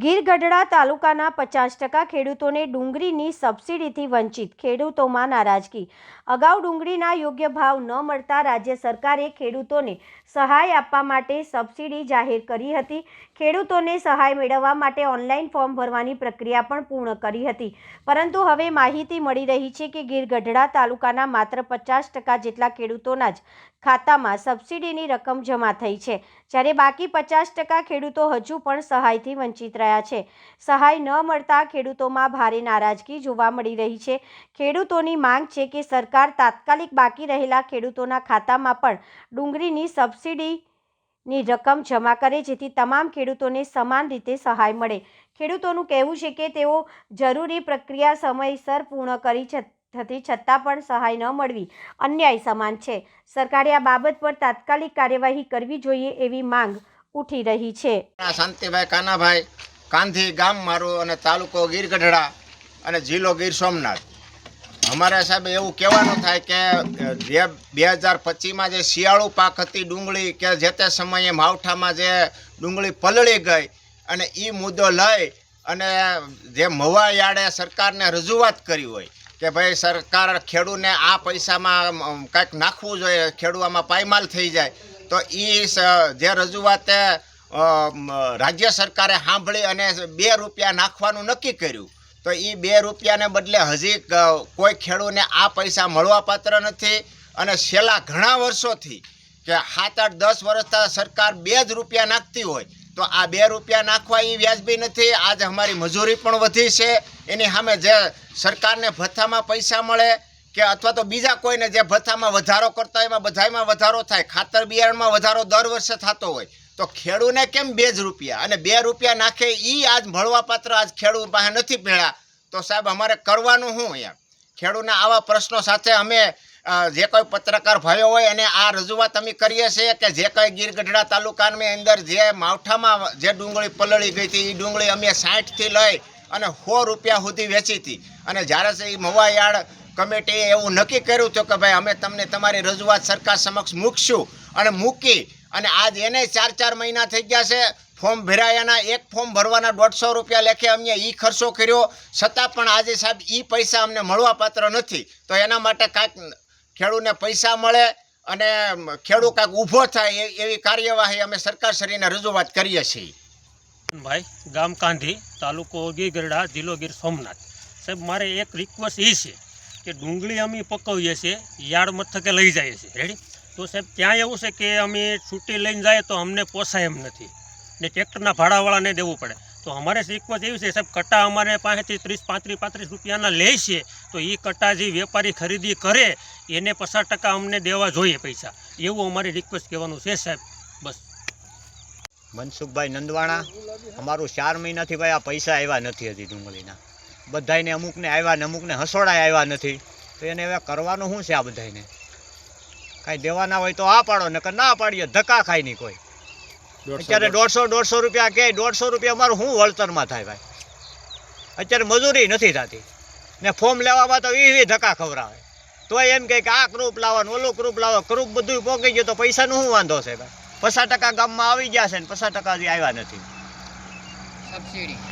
ગીર ગઢડા તાલુકાના 50% ખેડૂતોને ડુંગળીની સબસિડીથી વંચિત, ખેડૂતોમાં નારાજગી। અગાઉ ડુંગળીના યોગ્ય ભાવ ન મળતા રાજ્ય સરકારે ખેડૂતોને સહાય આપવા માટે સબસિડી જાહેર કરી હતી। ખેડૂતોને સહાય મેળવવા માટે ઓનલાઈન ફોર્મ ભરવાની પ્રક્રિયા પણ પૂર્ણ કરી હતી, પરંતુ હવે માહિતી મળી રહી છે કે ગીર ગઢડા તાલુકાના માત્ર 50% જેટલા ખેડૂતોના જ ખાતામાં સબસિડીની રકમ જમા થઈ છે, જ્યારે બાકી 50% ખેડૂતો હજુ પણ સહાયથી વંચિત રહ્યા છે। સહાય ન મળતા ખેડૂતોમાં ભારે નારાજગી જોવા મળી રહી છે। ખેડૂતોની માંગ છે કે સરકાર તાત્કાલિક બાકી રહેલા ખેડૂતોના ખાતામાં પણ ડુંગળીની સબસિડીની રકમ જમા કરે, જેથી તમામ ખેડૂતોને સમાન રીતે સહાય મળે। ખેડૂતોનું કહેવું છે કે તેઓ જરૂરી પ્રક્રિયા સમયસર પૂર્ણ કરી હતી છતાં પણ સહાય ન મળવી અન્યાય સમાન છે। સરકારે આ બાબત પર તાત્કાલિક કાર્યવાહી કરવી જોઈએ એવી માંગ ઉઠી રહી છે। શાંતિભાઈ કાનાભાઈ કાંધી ગામ મારું અને તાલુકો ગીર ગઢડા અને જિલ્લો ગીર સોમનાથ। અમારે સાહેબ એવું કહેવાનું થાય કે જે 2025માં જે શિયાળુ પાક હતી ડુંગળી, કે જે તે સમયે માવઠામાં જે ડુંગળી પલળી ગઈ અને એ મુદ્દો લઈ અને જે મવા યાર્ડે સરકારને રજૂઆત કરી હોય કે ભાઈ સરકાર ખેડૂને આ પૈસામાં કાંઈક નાખવું જોઈએ, ખેડૂતમાં પાયમાલ થઈ જાય, તો એ જે રજૂઆતે રાજ્ય સરકારે સાંભળી અને 2 રૂપિયા નાખવાનું નક્કી કર્યું, તો એ 2 રૂપિયાને બદલે હજી કોઈ ખેડૂને આ પૈસા મળવાપાત્ર નથી। અને છેલ્લા ઘણા વર્ષોથી કે 7-8-10 વર્ષથી સરકાર 2 જ રૂપિયા નાખતી હોય, તો આ 2 રૂપિયા નાખવા એ વ્યાજબી નથી। આજ અમારી મજૂરી પણ વધી છે, એની સામે જે સરકારને ભથ્થામાં પૈસા મળે કે અથવા તો બીજા કોઈને જે ભથ્થામાં વધારો કરતા હોય એમાં બધામાં વધારો થાય, ખાતર બિયારણમાં વધારો દર વર્ષે થતો હોય, તો ખેડૂને કેમ 2 જ રૂપિયા અને 2 રૂપિયા નાખે એ આજ મળવાપાત્ર આજ ખેડૂત પાસે નથી મળ્યા, તો સાહેબ અમારે કરવાનું શું? યાર ખેડૂતના આવા પ્રશ્નો સાથે અમે જે કોઈ પત્રકાર ભાઈઓ હોય અને આ રજૂઆત અમે કરીએ છીએ કે જે કંઈ ગીર ગઢડા તાલુકાની અંદર જે માવઠામાં જે ડુંગળી પલળી ગઈ હતી એ ડુંગળી અમે 60થી લઈ અને 100 રૂપિયા સુધી વેચી હતી। અને જ્યારે એ મવા યાર્ડ કમિટીએ એવું નક્કી કર્યું હતું કે ભાઈ અમે તમને તમારી રજૂઆત સરકાર સમક્ષ મૂકશું, અને મૂકી અને આજ એને 4 મહિના થઈ ગયા છે। ફોર્મ ભરાયાના એક ફોર્મ ભરવાના 150 રૂપિયા લેખે અમે એ ખર્ચો કર્યો, છતાં પણ આજે સાહેબ એ પૈસા અમને મળવાપાત્ર નથી। તો એના માટે કાંઈક ખેડૂતને પૈસા મળે અને ખેડૂત કાંઈક ઊભો થાય એવી કાર્યવાહી અમે સરકારશ્રીને રજૂઆત કરીએ છીએ। ભાઈ ગામ કાંધી, તાલુકો ગીર ગઢડા, જિલ્લો ગીર સોમનાથ। સાહેબ મારે એક રિક્વેસ્ટ એ છે કે ડુંગળી અમે પકવીએ છીએ, યાર્ડ મથકે લઈ જઈએ છીએ, રેડી, તો સાહેબ ત્યાં એવું છે કે અમે છૂટી લઈને જાય તો અમને પોસાય એમ નથી ને ટ્રેક્ટરના ભાડાવાળાને દેવું પડે। તો અમારે રિક્વેસ્ટ એવી છે સાહેબ, કટ્ટા અમારે પાસેથી 30-35 રૂપિયાના લે છે, તો એ કટ્ટા જે વેપારી ખરીદી કરે એને 50% અમને દેવા જોઈએ પૈસા, એવું અમારી રિક્વેસ્ટ કહેવાનું છે સાહેબ। બસ મનસુખભાઈ નંદવાણા। અમારું 4 મહિનાથી ભાઈ આ પૈસા આવ્યા નથી હજી ડુંગળીના, બધાને અમુકને આવ્યા ને અમુકને હસોડાય આવ્યા નથી, તો એને હવે કરવાનું શું છે? આ બધાને કાંઈ દેવાના હોય તો આ પાડો, નકર ના પાડીએ, ધક્કા ખાય નહીં કોઈ। અત્યારે 150 રૂપિયા કે 150 રૂપિયા અમારું શું વળતરમાં થાય ભાઈ? અત્યારે મજૂરી નથી થતી ને ફોર્મ લેવામાં તો એ ધક્કા ખવડાવે, તો એમ કહે કે આ ક્રૂપ લાવવાનું, ઓલું ક્રૂપ લાવો, ક્રૂપ બધું પોકી ગયું તો પૈસાનું શું વાંધો છે ભાઈ? 50% ગામમાં આવી ગયા છે ને 50% હજી આવ્યા નથી સબસિડી।